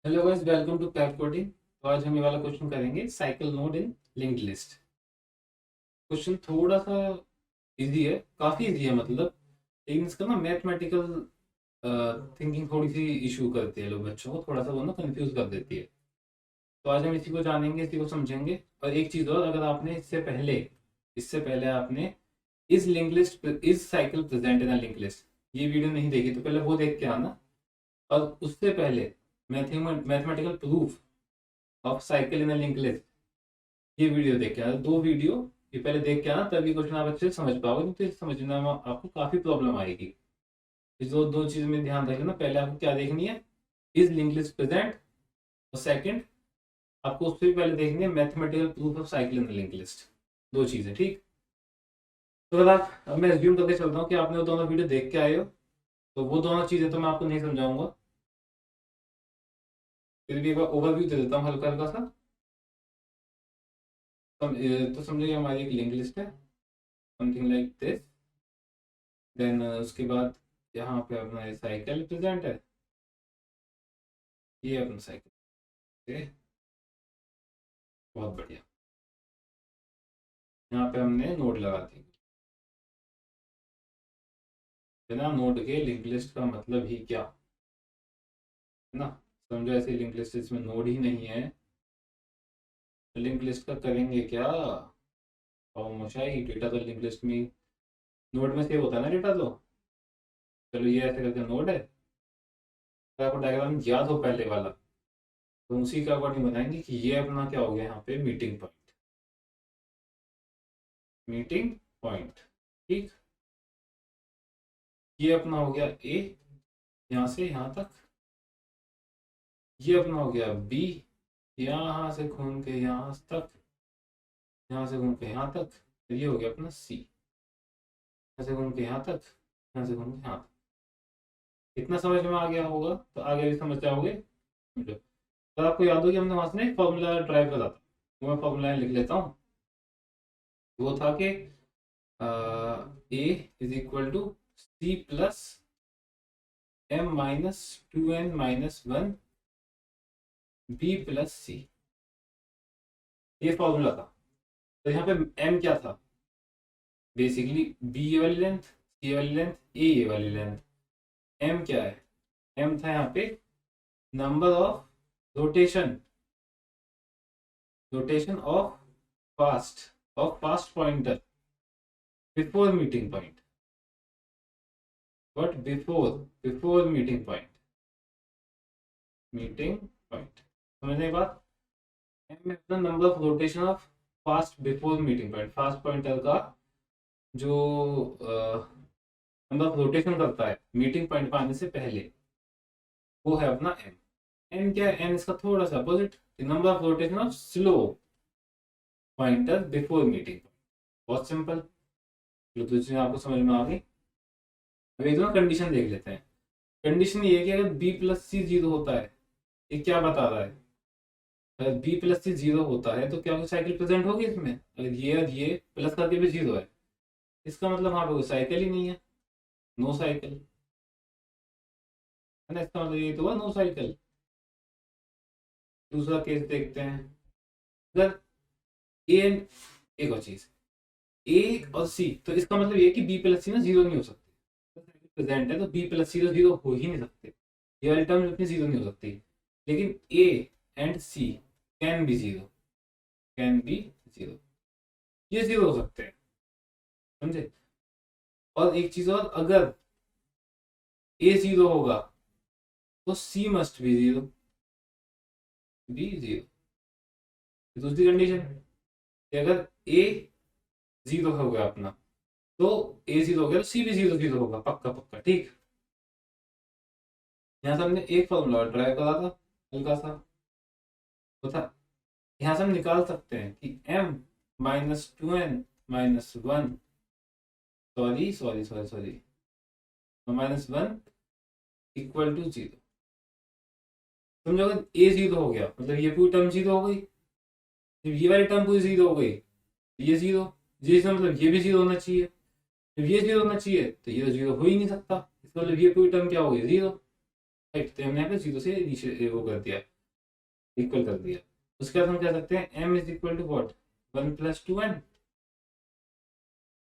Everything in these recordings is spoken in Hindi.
Hello guys, welcome to cat coding. तो आज हम ये वाला क्वेश्चन करेंगे, cycle node in linked list. Question थोड़ा सा इजी है, काफी इजी है मतलब, लेकिन इसका ना मैथमेटिकल थिंकिंग थोड़ी सी इशू करती है, लोग बच्चों को थोड़ा सा वो ना कंफ्यूज कर देती है। तो आज हम इसी को जानेंगे, इसी को समझेंगे। और एक चीज और, अगर आपने इससे पहले आपने इस लिंक लिस्ट इस cycle present in link list ये वीडियो नहीं देखी तो पहले वो देख के आना। और उससे पहले mathematical proof of cycle in link list ये वीडियो देख के आना। दो वीडियो ये पहले देख के आना, तभी क्वेश्चन आप अच्छे से समझ पाओगे, नहीं तो इसे समझने में आपको काफी प्रॉब्लम आएगी। इस दो दो चीज में ध्यान रखना, पहले आपको क्या देखनी है, इज लिंक लिस्ट प्रेजेंट। और सेकंड, आपको उससे भी पहले देखनी है mathematical proof of cycle in link list. दो चीजें, ठीक। तो अगर आप, अब मैं एज्यूम करके चलता हूँ कि आपने वो दोनों वीडियो देख के आए हो, तो वो दोनों चीजें तो मैं आपको नहीं समझाऊंगा, फिर भी एक बार ओवरव्यू दे देता हूँ हल्का हल्का सा। तो समझिए हमारी एक लिंक लिस्ट है, समथिंग लाइक दिस। देन उसके बाद यहाँ पे अपना साइकिल प्रेजेंट है, ये अपना साइकिल। ओके, बहुत बढ़िया। यहाँ पे हमने नोड लगा दी। बिना नोड के लिंक लिस्ट का मतलब ही क्या है ना। समझो ऐसे लिंक लिस्ट इसमें नोड ही नहीं है, तो लिंक लिस्ट का करेंगे क्या। और मोशाई डेटा तो लिंक लिस्ट में नोड में सेव होता है ना डेटा तो। चलो ये ऐसे करके नोड है। अगर आपको डायग्राम याद हो पहले वाला, तो उसी का अकॉर्डिंग बताएंगे कि ये अपना क्या हो गया, यहाँ पे मीटिंग पॉइंट। मीटिंग पॉइंट, ठीक। ये अपना हो गया ए, यहाँ से यहाँ तक। ये अपना हो गया बी, यहाँ से घूम के यहाँ तक, यहाँ से घूम के यहाँ तक। फिर ये हो गया अपना सी, यहाँ से घूम के यहाँ तक, यहाँ से घूम के यहाँ तक। इतना समझ में आ गया होगा तो आगे भी समझ जाओगे। समझो, तो आपको याद हो कि हमने वहां से ना एक फॉर्मूला ड्राइव करा था, वो मैं फॉर्मूला लिख लेता हूँ। वो था कि A is equal to C plus M minus 2n minus 1 B plus C. ये फॉर्मूला था। तो यहाँ पे एम क्या था, बेसिकली बी ये वाली लेंथ, सी वाली लेंथ, ए ये वाली लेंथ। एम क्या है, एम था यहाँ पे number of rotation, rotation of fast pointer before meeting point. But before meeting point समझने के बाद, एम में अपना number of rotation of fast before meeting point, fast pointer का जो नंबर ऑफ रोटेशन करता है मीटिंग पॉइंट पर आने से पहले, वो है अपना एम। एन क्या है, एन इसका थोड़ा सा opposite, number of rotation of slow pointer before meeting. बहुत सिंपल, जो दूसरी आपको समझ में आ गई। अब एक कंडीशन देख लेते हैं। कंडीशन ये है कि अगर बी प्लस सी जीरो होता है, ये क्या बता रहा है, अगर बी प्लस सी जीरो होता है तो क्या कोई साइकिल प्रेजेंट होगी इसमें। अगर ये और ये प्लस करके भी जीरो है, इसका मतलब वहां पे कोई साइकिल ही नहीं है, नो साइकिल है ना। इसका मतलब ये तो हुआ नो साइकिल। दूसरा केस देखते हैं। अगर ए एंड, एक और चीज, ए और सी, तो इसका मतलब ये कि बी प्लस सी ना जीरो नहीं हो सकते। प्रेजेंट है तो बी प्लस सी तो जीरो हो ही नहीं सकते, ये वाली टर्म अपनी जीरो नहीं हो सकती। लेकिन a and c can be zero, can be zero, ये जीरो हो सकते हैं, समझे। और एक चीज और, अगर ए जीरो होगा तो C must be zero, B zero. दूसरी कंडीशन, अगर ए जीरो हो गया अपना, तो ए जीरो हो गया तो सी भी जीरो जीरो होगा, पक्का पक्का, ठीक। यहाँ से हमने एक फॉर्मूला ड्राइव करा था हल्का सा, तो था यहाँ से हम निकाल सकते हैं कि m minus 2n minus 1, sorry minus 1 equal to zero. समझो, अगर ए जीरो हो गया मतलब ये पूरी टर्म जीरो हो गई, जब ये वाली टर्म पूरी जीरो हो गई, ये जीरो, ये मतलब ये भी जीरो होना चाहिए। जब ये जीरो होना चाहिए तो ये जीरो हो ही नहीं सकता, इसका मतलब ये पूरी टर्म क्या हो गई, जीरो। राइट, तो हमने यहाँ पे जीरो से नीचे वो कर दिया। इक्वल कर दिया। उसके बाद हम कह सकते हैं m is equal to what 1 plus 2n।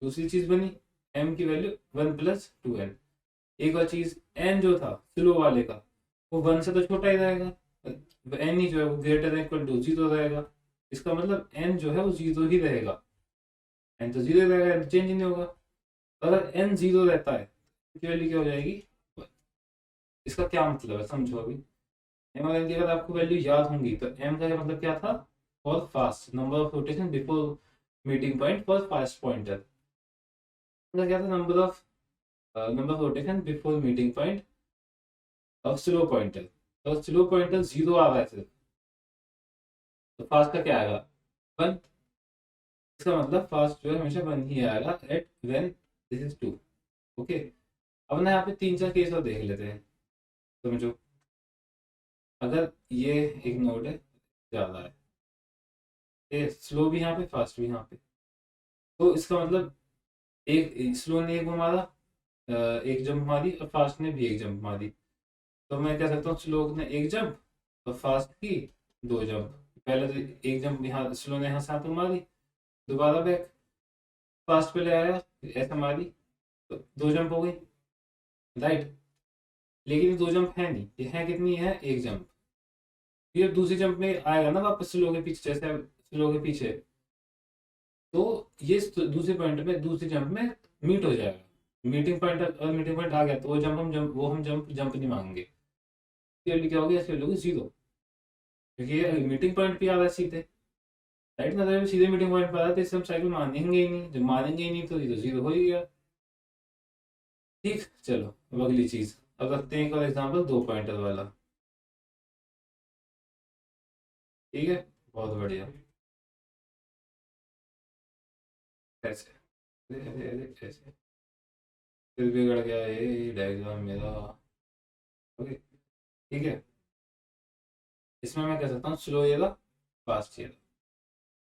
दूसरी चीज बनी m की वैल्यू 1 प्लस 2n। एक और चीज n जो था स्लो वाले का वो 1 से तो छोटा ही रहेगा, n ही जो है वो ग्रेटर देन इक्वल टू 0 रहेगा। इसका मतलब n जो है वो 0 ही रहेगा, n तो 0 रहेगा, चेंज ही नहीं होगा। अगर n 0 रहता है तो वैल्यू क्या हो जाएगी 1। इसका क्या मतलब है समझो अभी। m और n की अगर आपको वैल्यू याद होंगी तो m का मतलब क्या था, for fast number of rotation before meeting point for fast pointer. क्या था, number of rotation before meeting point of slow pointer. तो स्लो पॉइंटर 0 आ रहा है सिर्फ, तो फास्ट का क्या आएगा 1। इसका मतलब फास्ट जो है हमेशा 1 ही आएगा at when this is 2। Okay, अब ना यहाँ पे 3-4 केस और देख लेते हैं। समझो, अगर ये एक नोड है ज्यादा है, ये स्लो भी यहाँ पे फास्ट भी यहाँ पे, तो इसका मतलब एक स्लो ने एक मारा, एक जंप मारी, और फास्ट ने भी एक जंप मारी। तो मैं कह सकता हूँ स्लो ने एक जंप और फास्ट की 2 जंप। पहले तो एक जंप यहाँ स्लो ने यहाँ से यहाँ पर मारी, दोबारा बैक फास्ट पे ले आया, ऐसा मारी, तो 2 जंप हो गई, राइट। लेकिन ये 2 जंप है नहीं, ये है कितनी है, एक जंप। फिर दूसरी जंप में आएगा ना वापस स्लो के पीछे, जैसे स्लो के पीछे, तो ये दूसरे पॉइंट में दूसरी जंप में मीट हो जाएगा। मीटिंग पॉइंट, और मीटिंग पॉइंट आ गया तो वो जंप नहीं मांगेंगे। फिर क्या हो गया, फिर लोग 0, क्योंकि ये मीटिंग पॉइंट पे आ रहा है सीधे, राइट ना। तो सीधे मीटिंग पॉइंट पर आ रहा है तो इससे हम साइकिल मानेंगे ही नहीं, जब मानेंगे ही नहीं तो ये तो 0 हो ही गया। ठीक, चलो अब अगली चीज, अब रखते हैं एक और एग्जाम्पल 2 पॉइंटर वाला। ठीक है, बहुत बढ़िया। ऐसे, ऐसे फिर बिगड़ गया ये डायग्राम मेरा। ओके, ठीक है। इसमें मैं कह सकता हूँ स्लो ये था, फास्ट ये था।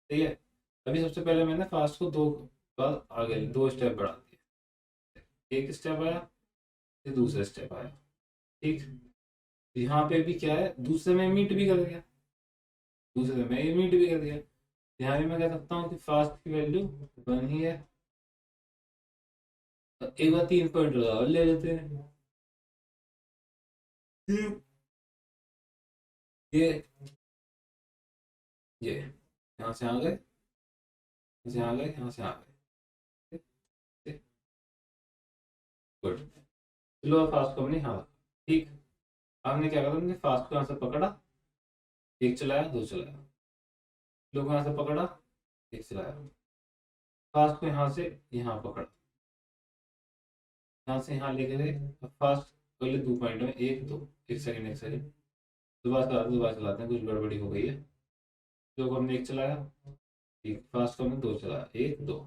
ठीक है, अभी सबसे पहले मैंने फास्ट को 2 बार आगे 2 स्टेप बढ़ा दिया। एक स्टेप आया, फिर दूसरा स्टेप आया। ठीक, यहाँ पे भी क्या है, दूसरे में मीट भी कर दिया, दूसरे में ये मीट भी कर दिया। यहाँ भी मैं कह सकता हूँ कि फास्ट की वैल्यू 1 ही है। एक बार 3 पॉइंट और ले लेते हैं। ये ये यहाँ से आ गए, यहाँ से आ गए, यहाँ से आ गए। गुड, स्लो और फास्ट को हमने यहाँ रखा। ठीक, हमने क्या करा, हमने फास्ट को यहाँ से पकड़ा, एक चलाया, 2 चलाया, स्लो को यहाँ से पकड़ा, एक चलाया, फास्ट को यहाँ से यहाँ पकड़ा, यहाँ से यहाँ लेके गए। अब फास्ट पहले 2 पॉइंट में 1 2, 1 सेकंड 1 सेकंड, दोबारा चलाते हैं, कुछ गड़बड़ी हो गई है। स्लो को हमने 1 चलाया, ठीक, फास्ट को हमने 2 चलाया, 1 2।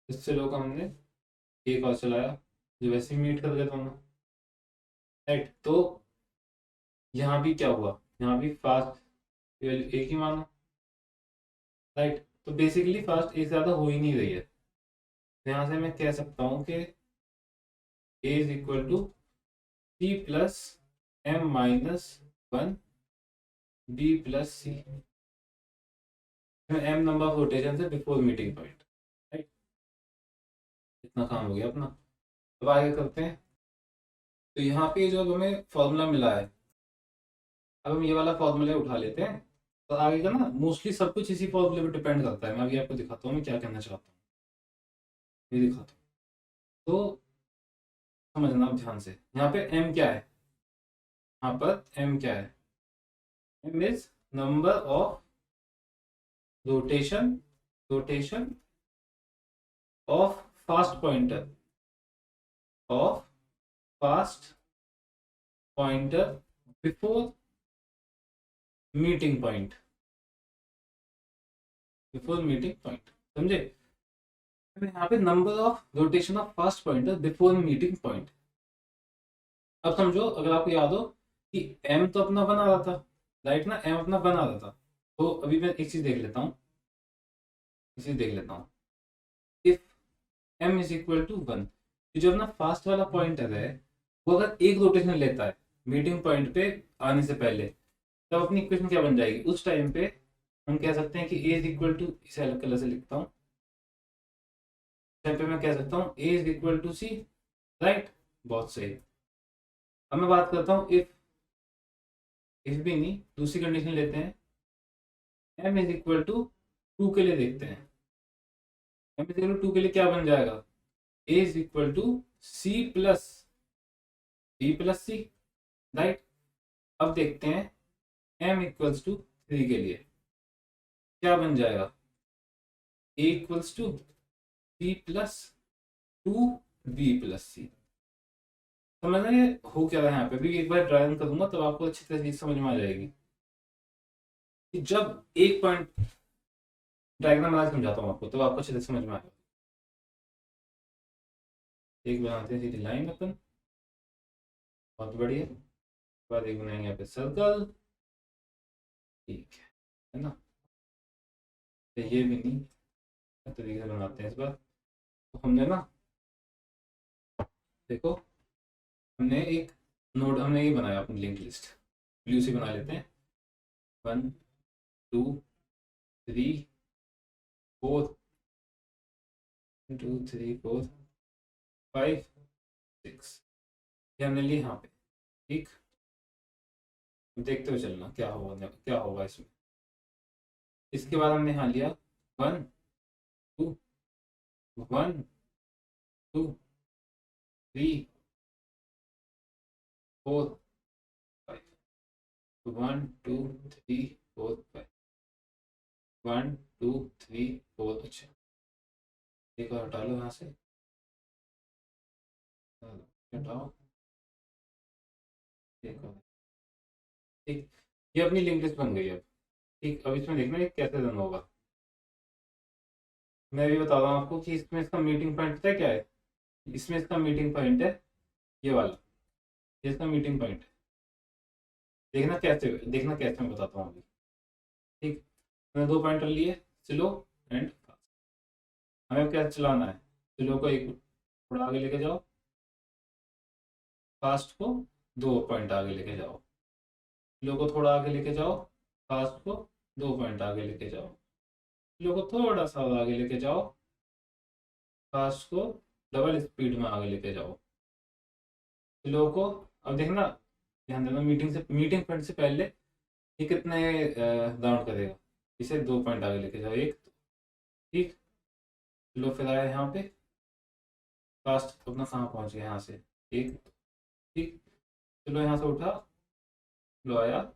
इससे लो को हमने 1 और चलाया, जो वैसे ही मीट कर गए दोनों, राइट। तो यहाँ भी क्या हुआ, यहाँ भी फास्ट की वैल्यू 1 ही माना, राइट। तो बेसिकली फास्ट एक ज्यादा हो ही नहीं रही है। तो यहाँ से मैं कह सकता हूँ कि a is equal to c plus m minus 1 b plus c। m number of rotation है बिफोर मीटिंग पॉइंट, राइट। इतना काम हो गया अपना। अब आगे करते हैं। तो यहाँ पे जो अब हमें फॉर्मूला मिला है, अब हम ये वाला फॉर्मूला उठा लेते हैं। तो आगे का ना मोस्टली सब कुछ इसी फॉर्मूले पर डिपेंड करता है। मैं अभी आपको दिखाता हूँ मैं क्या कहना चाहता हूँ, ये दिखाता हूँ। तो समझना आप ध्यान से, यहाँ पे m क्या है, यहाँ पर m क्या है, m is number of rotation of fast pointer, of fast pointer before meeting point, समझे। यहाँ पे number of rotation of fast pointer before meeting point. अब समझो, अगर आपको याद हो कि m तो अपना बना रहा था, राइट ना, m अपना बना रहा था। तो अभी मैं एक चीज देख लेता हूँ, if m is equal to 1, जो अपना फास्ट वाला पॉइंटर है वो अगर एक रोटेशन लेता है मीटिंग पॉइंट पे आने से पहले, तब अपनी इक्वेशन क्या बन जाएगी, उस टाइम पे हम कह सकते हैं कि ए इज इक्वल टू, इसे अलग कलर से लिखता हूँ, टाइम पे मैं कह सकता हूँ A is equal to C, right. बहुत सही। अब मैं बात करता हूँ इफ भी नहीं, दूसरी कंडीशन लेते हैं, एम इज इक्वल टू 2 के लिए देखते हैं। एम इज इक्वल टू 2 के लिए क्या बन जाएगा, A is equal to C plus B plus C, right. अब देखते हैं एम इक्वल्स टू 3 के लिए क्या बन जाएगा, A equals to C plus 2 B plus C. समझ रहे हो क्या रहा है यहाँ पे, भी एक बार ट्राई रन करूंगा तब आपको अच्छी तरह चीज समझ में आ जाएगी कि जब एक पॉइंट डायग्राम बना के समझाता हूँ आपको तब आपको अच्छी तरह समझ में आएगा। एक बनाते हैं सीधी लाइन अपन, बहुत बढ़िया। बाद एक बनाएंगे यहाँ पे सर्कल, ठीक है ना। तो ये भी नहीं तरीके से बनाते हैं इस बार। तो हमने ना देखो, हमने एक नोड, हमने ये बनाया अपनी लिंक लिस्ट, ब्लू से बना लेते हैं। 1 2 3 4 2 3 4 5 6 ये हमने लिए यहाँ पे, ठीक। देखते हुए चलना क्या होगा इसमें। इसके बाद हमने यहाँ लिया 1 2 1 2 3 4 5 1 2 3 4 5 1 2 3 4। अच्छा एक और हटा लो यहाँ से, हटाओ एक और, ठीक। ये अपनी लिंक लिस्ट बन गई अब, ठीक। अब इसमें देखना ये कैसे रन होगा। मैं भी बता रहा हूँ आपको कि इसमें इसका मीटिंग पॉइंट पता है क्या है, इसमें इसका मीटिंग पॉइंट है ये वाला, ये इसका मीटिंग पॉइंट है। देखना कैसे मैं बताता हूँ अभी, ठीक। मैंने 2 पॉइंटर लिए, स्लो एंड फास्ट। हमें क्या चलाना है, स्लो को एक थोड़ा आगे लेके जाओ, फास्ट को 2 पॉइंट आगे लेके जाओ, स्लो को थोड़ा आगे लेके जाओ, फास्ट को 2 पॉइंट आगे लेके जाओ, स्लो को थोड़ा सा और आगे लेके जाओ, फास्ट को डबल स्पीड में आगे लेके जाओ। स्लो को, अब देखना ध्यान देना, मीटिंग पॉइंट से पहले ये कितने राउंड करेगा, इसे 2 पॉइंट आगे लेके जाओ, एक, ठीक। स्लो फिर आया यहाँ पे, फास्ट अपना कहाँ पहुँच गया यहाँ से, एक, ठीक। स्लो यहाँ से उठा, स्लो आया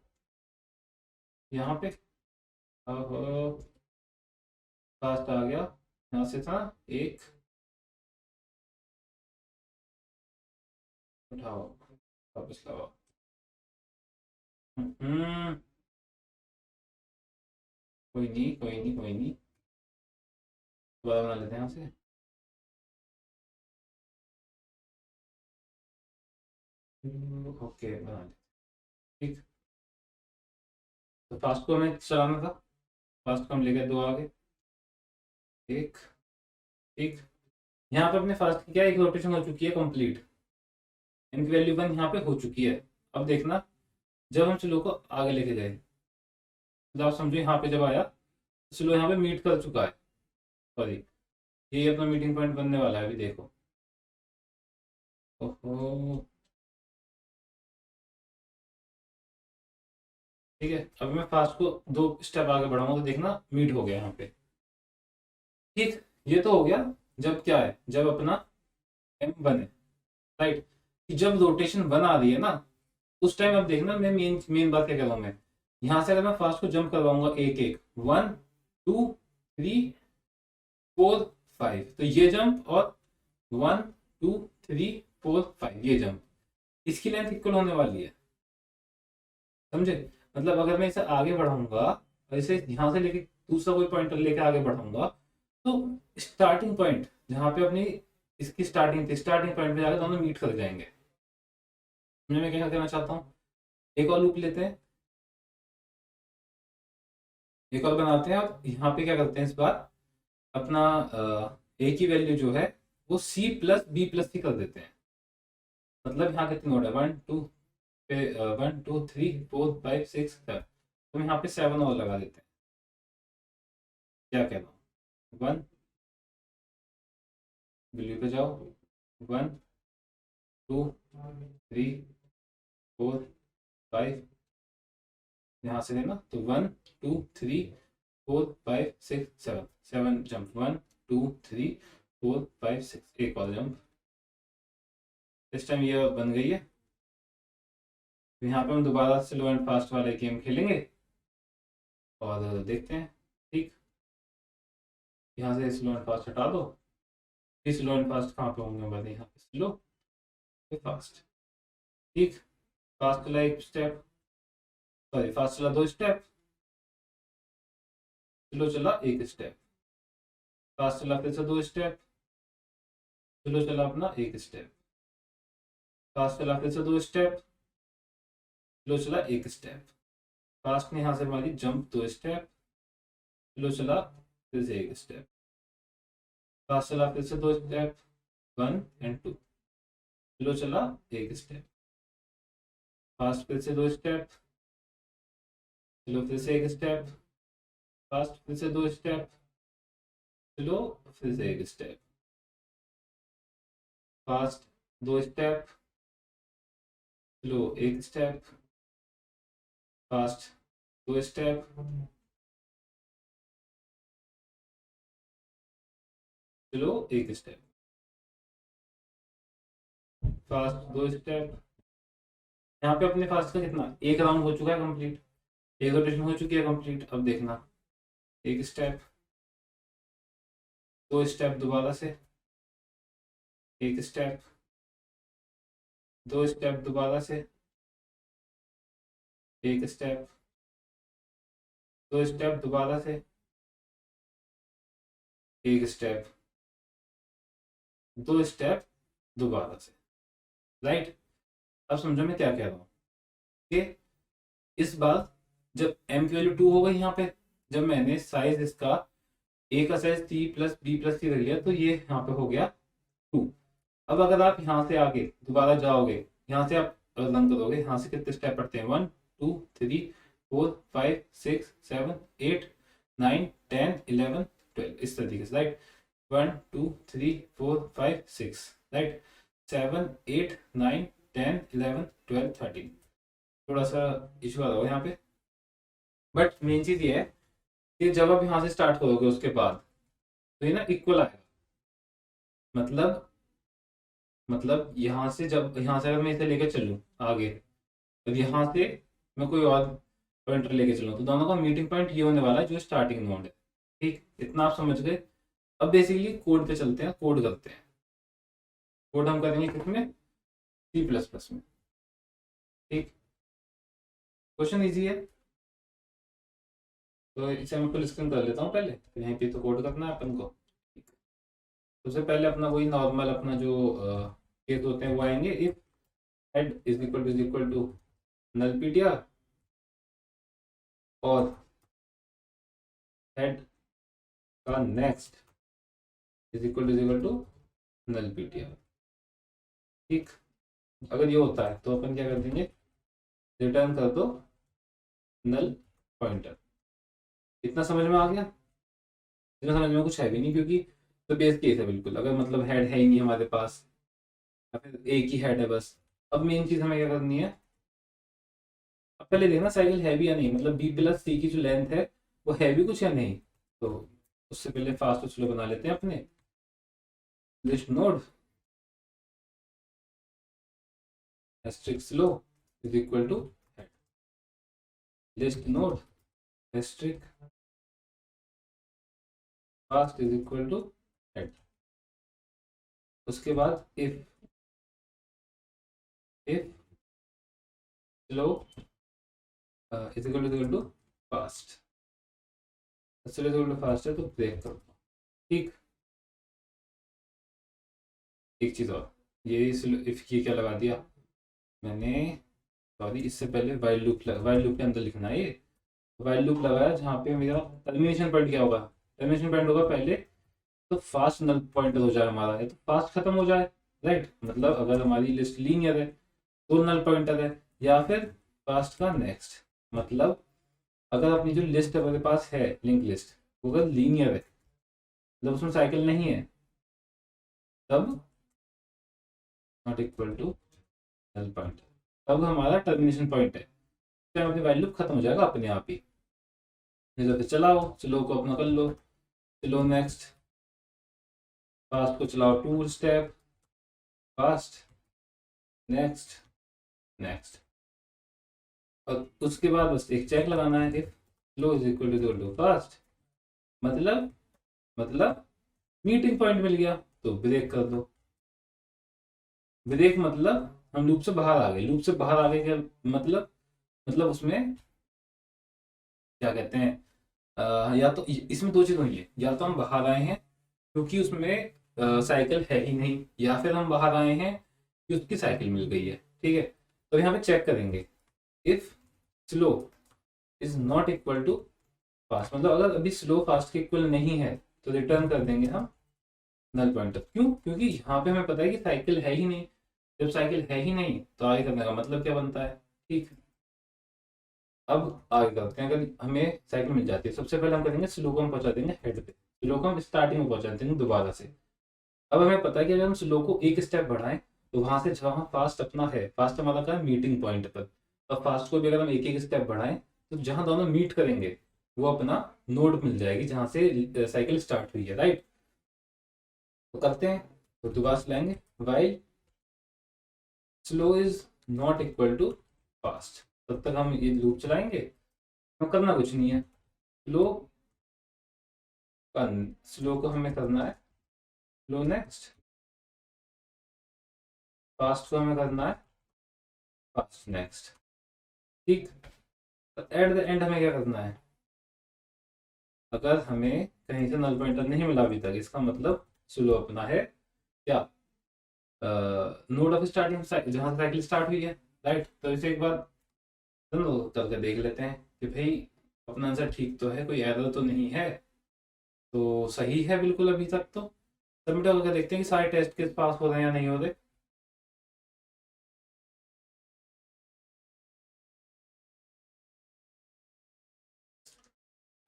यहाँ पे, फास्ट आ गया यहाँ से था, एक, उठाओ वापस लाओ। हम्म, कोई नहीं कोई नहीं कोई नहीं, दोबारा बना लेते हैं यहाँ से। ओके बना लेते, ठीक। तो फास्ट को हमें चलाना था, फास्ट को हम ले गए 2 आगे, एक, ठीक। यहाँ पे अपने फास्ट की क्या एक रोटेशन हो चुकी है कंप्लीट, इनकी वैल्यू 1 यहाँ पे हो चुकी है। अब देखना जब हम स्लो को आगे लेके गए, तो आप समझो यहाँ पे जब आया स्लो यहाँ पे मीट कर चुका है, सॉरी ये अपना मीटिंग पॉइंट बनने वाला है अभी, देखो। ओहो, ठीक है। अब मैं फास्ट को 2 स्टेप आगे बढ़ाऊंगा तो देखना मीट हो गया यहाँ पे, ठीक। ये तो हो गया जब क्या है, जब अपना एम बने, राइट। जब रोटेशन 1 आ रही है ना उस टाइम, अब देखना मैं मेन बात क्या कर रहा हूँ, मैं यहाँ से अगर मैं फास्ट को जंप करवाऊंगा एक एक, 1 2 3 4 5, तो ये जंप, और 1 2 3 4 5 ये जंप, इसकी लेंथ इक्वल होने वाली है, समझे। मतलब अगर मैं इसे आगे बढ़ाऊंगा और इसे यहाँ से लेके दूसरा कोई पॉइंटर लेके आगे बढ़ाऊंगा, तो स्टार्टिंग पॉइंट जहाँ पे अपनी इसकी स्टार्टिंग थी, स्टार्टिंग पॉइंट पे जाकर दोनों मीट कर जाएंगे। मैं क्या कहना चाहता हूँ, एक और लूप लेते हैं, एक और बनाते हैं, और यहाँ पे क्या करते हैं इस बार, अपना ए की वैल्यू जो है वो सी प्लस बी प्लस सी कर देते हैं। मतलब यहाँ कितने नोड है, 1 2 फिर 1 2 3 4 5 6 7, तो यहाँ पे 7 और लगा देते हैं। क्या कह रहा हूँ, 1 बिल्ली पे जाओ, 1 2 3 4 5, यहाँ से देना तो 1 2 3 4 5 6 7, 7 जंप, 1 2 3 4 5 6, एक और जंप। इस टाइम ये बन गई है। तो यहाँ पे हम दोबारा स्लो एंड फास्ट वाले गेम खेलेंगे और देखते हैं। ठीक, यहाँ से स्लो एंड फास्ट हटा दो। स्लो एंड फास्ट कहाँ पे होंगे हमारे, यहाँ पे स्लो फिर फास्ट। ठीक, फास्ट चला एक स्टेप, सॉरी फास्ट चला 2 स्टेप, स्लो चला 1 स्टेप, फास्ट चला फिर से 2 स्टेप, स्लो चला अपना 1 स्टेप, फास्ट चला फिर से 2 स्टेप, स्लो चला 1 स्टेप, फास्ट ने यहाँ से हमारी जंप 2 स्टेप, स्लो चला फिर से 1 स्टेप, फास्ट चला फिर से 2 स्टेप 1 एंड 2, स्लो चला 1 स्टेप, फास्ट फिर से 2 स्टेप, स्लो फिर से 1 स्टेप, फास्ट फिर से 2 स्टेप, स्लो फिर से 1 step, fast 2 step, slow 1 step, fast 2 step, slow 1 step, fast 2 step. यहाँ पे अपने फास्ट का कितना, एक राउंड हो चुका है कंप्लीट, एक रोटेशन हो चुकी है कंप्लीट। अब देखना 1 स्टेप, 2 स्टेप दोबारा से, 1 स्टेप, 2 स्टेप दोबारा से, 1 स्टेप, 2 स्टेप दोबारा से, 1 स्टेप, 2 स्टेप दोबारा से। राइट, अब समझो मैं क्या कह रहा हूँ कि इस बार जब m की वैल्यू 2 हो गई, यहाँ पे जब मैंने साइज इसका a का size c plus b plus c रख लिया, तो ये यहाँ पे हो गया 2। अब अगर आप यहाँ से आगे दोबारा जाओगे, यहाँ से आप रन करोगे, यहाँ से कितने स्टेप पड़ते हैं, 1 2 3 4 5 6 7 8 9 10 11 12, इस तरीके से। Right, 1 2 3 4 5 6, right, 7 8 9 10 11 12 13। थोड़ा सा इशू आ रहा है यहाँ पे, बट मेन चीज ये है कि जब आप यहाँ से स्टार्ट करोगे उसके बाद तो ये ना इक्वल आएगा। मतलब यहाँ से, जब यहाँ से अगर मैं इसे लेकर चलूँ आगे, तो यहाँ से मैं कोई और पॉइंटर लेके चलूँ, तो दोनों का मीटिंग पॉइंट ये होने वाला है जो स्टार्टिंग नोड है। ठीक, इतना आप समझ गए। अब बेसिकली कोड पे चलते हैं, कोड करते हैं। कोड हम करेंगे किसमें, C++ में। ठीक, क्वेश्चन इजी है, तो इसे मैं फुल स्क्रीन कर लेता हूँ पहले, फिर यहीं पे तो कोड करना है अपन को। सबसे पहले अपना वही नॉर्मल अपना जो केस होते हैं वो आएंगे। If head is equal to null ptr और हेड का next is equal to null ptr। ठीक, अगर ये होता है तो अपन क्या कर देंगे, रिटर्न कर दो नल पॉइंटर। इतना समझ में आ गया? इतना समझ में कुछ है भी नहीं, क्योंकि तो बेस केस है बिल्कुल। अगर मतलब हेड है ही नहीं हमारे पास, या फिर एक ही हेड है बस। अब मेन चीज हमें क्या करनी है, अब पहले देखना साइकिल है भी या नहीं, मतलब b प्लस c की जो लेंथ है वो है भी कुछ या नहीं। तो उससे पहले फास्ट और स्लो बना लेते हैं अपने list node asterisk slow is equal to head, list node asterisk fast is equal to head. उसके बाद if slow is equal to fast, slow is equal to fast है तो ब्रेक करो। ठीक, एक चीज और, ये इफ ये क्या लगा दिया मैंने, सॉरी इससे पहले वाइल लूप के अंदर लिखना है। ये वाइल लूप लगाया जहाँ पे मेरा टर्मिनेशन पॉइंट क्या होगा, टर्मिनेशन पॉइंट होगा पहले तो फास्ट नल पॉइंटर हो जाए हमारा, तो फास्ट खत्म हो जाए। राइट, मतलब अगर हमारी लिस्ट लीनियर है, दो नल पॉइंटर है, या फिर फास्ट का नेक्स्ट। मतलब अगर अपनी जो लिस्ट हमारे पास है लिंक लिस्ट, वो अगर लीनियर है, मतलब उसमें साइकिल नहीं है, तब not equal to null point, तब हमारा टर्मिनेशन पॉइंट है, फिर अपनी वैल्यू खत्म हो जाएगा अपने आप ही। जैसे चलाओ, स्लो को अपना कर लो, स्लो नेक्स्ट, फास्ट को चलाओ 2 स्टेप, फास्ट नेक्स्ट नेक्स्ट, और उसके बाद बस एक चेक लगाना है, if slow is equal to fast, मतलब मीटिंग पॉइंट मिल गया तो ब्रेक कर दो। ब्रेक मतलब हम लूप से बाहर आ गए। लूप से बाहर आ गए क्या मतलब उसमें क्या कहते हैं, या तो इसमें दो चीज हुई है, या तो हम बाहर आए हैं क्योंकि उसमें साइकिल है ही नहीं, या फिर हम बाहर आए हैं कि उसकी साइकिल मिल गई है। ठीक है, तो यहाँ पे चेक करेंगे, if slow is not equal to fast, मतलब अगर अभी स्लो फास्ट के इक्वल नहीं है तो रिटर्न कर देंगे हम नल पॉइंटर। क्यों? क्योंकि यहाँ पे हमें पता है कि साइकिल है ही नहीं। जब साइकिल है ही नहीं तो आगे करने का मतलब क्या बनता है। ठीक, अब आगे करते हैं। अगर हमें साइकिल मिल जाती है, सबसे पहले हम करेंगे स्लो को हम पहुंचा देंगे हेड पे, स्लो को हम स्टार्टिंग में पहुंचा देंगे दोबारा से। अब हमें पता है कि अगर हम स्लो को एक स्टेप बढ़ाएं तो वहां से जहां फास्ट अपना है, फास्ट हमारा का है मीटिंग पॉइंट पर, और फास्ट को भी अगर हम एक एक स्टेप बढ़ाएं तो जहां दोनों मीट करेंगे वो अपना नोड मिल जाएगी जहां से साइकिल स्टार्ट हुई है। राइट, तो करते हैं, तो दोबारा से लाएंगे while slow is not equal to fast, तब तक हम ये लूप चलाएंगे, हमें करना कुछ नहीं है। स्लो स्लो को हमें करना है स्लो नेक्स्ट, फास्ट को हमें करना है फास्ट नेक्स्ट। ठीक, तो एट द एंड हमें क्या करना है, अगर हमें कहीं से नल पॉइंटर नहीं मिला अभी तक, इसका मतलब स्लो अपना है क्या, नोड ऑफ स्टार्टिंग जहां से साइकिल स्टार्ट हुई है। राइट, तो इसे एक बार करके देख लेते हैं कि भाई अपना आंसर ठीक तो है, कोई एरर तो नहीं है, तो सही है बिल्कुल अभी तक। तो सबमिट करके देखते हैं कि सारे टेस्ट केस पास हो रहे हैं या नहीं हो रहे।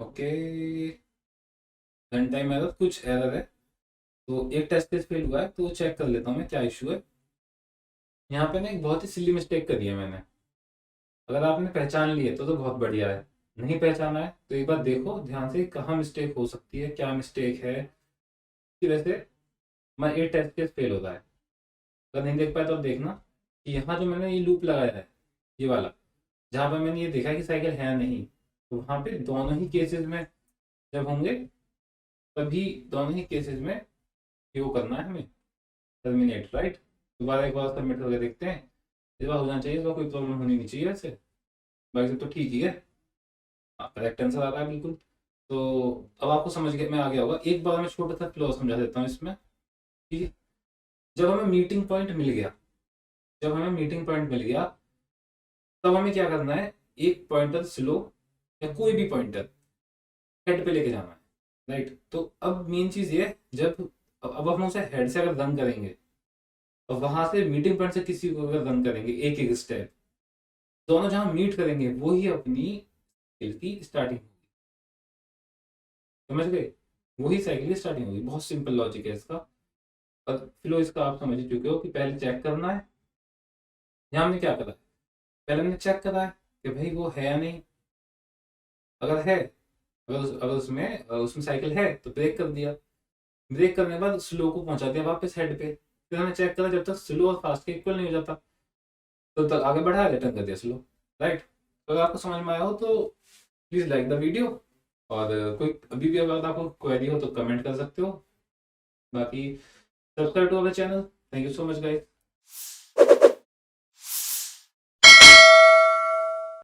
ओके, रन टाइम एरर, कुछ एरर है, तो एक टेस्ट केस फेल हुआ है, तो चेक कर लेता हूँ मैं क्या इशू है। यहाँ पे ना एक बहुत ही सिली मिस्टेक करी है मैंने। अगर आपने पहचान ली है तो बहुत बढ़िया है, नहीं पहचाना है तो एक बार देखो ध्यान से कहाँ मिस्टेक हो सकती है, क्या मिस्टेक है। इसी वजह से मैं एक टेस्ट केस फेल हो रहा है। अगर नहीं देख पाए तो देखना कि यहाँ जो मैंने ये लूप लगाया है, ये वाला, जहाँ पर मैंने ये देखा कि साइकिल है नहीं, तो वहाँ पे दोनों ही केसेस में जब होंगे तभी दोनों ही केसेस में ये वो करना है हमें, टर्मिनेट। राइट, दोबारा एक बार सबमिट करके देखते हैं, इस बार हो जाना चाहिए, इस बार कोई प्रॉब्लम होनी नहीं चाहिए वैसे, बाकी सब तो ठीक ही है। हाँ, करेक्ट आंसर आ रहा है बिल्कुल। तो अब आपको समझ गया, मैं आ गया होगा। एक बार मैं छोटा सा फ्लो समझा देता हूँ इसमें। ठीक है, जब हमें मीटिंग पॉइंट मिल गया, जब हमें मीटिंग पॉइंट मिल गया तब हमें क्या करना है, एक पॉइंटर स्लो या कोई भी पॉइंटर हेड पे लेके जाना है। राइट, तो अब मेन चीज ये है, जब अब हम उसे हेड से अगर रन करेंगे और वहां से मीटिंग पॉइंट से किसी को अगर रन करेंगे एक एक स्टेप, दोनों जहां मीट करेंगे वो ही अपनी साइकिल की स्टार्टिंग होगी। समझ गए, वही साइकिल की स्टार्टिंग होगी। बहुत सिंपल लॉजिक है इसका, और फ्लो इसका आप समझ ही चुके हो कि पहले चेक करना है। यहाँ हमने क्या करा, पहले हमने चेक करा है कि भाई वो है या नहीं। अगर है, अगर उसमें उसमें साइकिल है तो ब्रेक कर दिया, ब्रेक करने के बाद स्लो को पहुंचा दिया वापस हेड पे। फिर हमने चेक करा, जब तक स्लो और फास्ट के इक्वल नहीं हो जाता तब तक आगे बढ़ाया, रिटर्न कर दिया स्लो। राइट, तो अगर आपको समझ में आया हो तो प्लीज लाइक द वीडियो, और कोई अभी भी अगर आपको क्वेरी हो तो कमेंट कर सकते हो। बाकी subscribe to our channel. Thank you so much guys.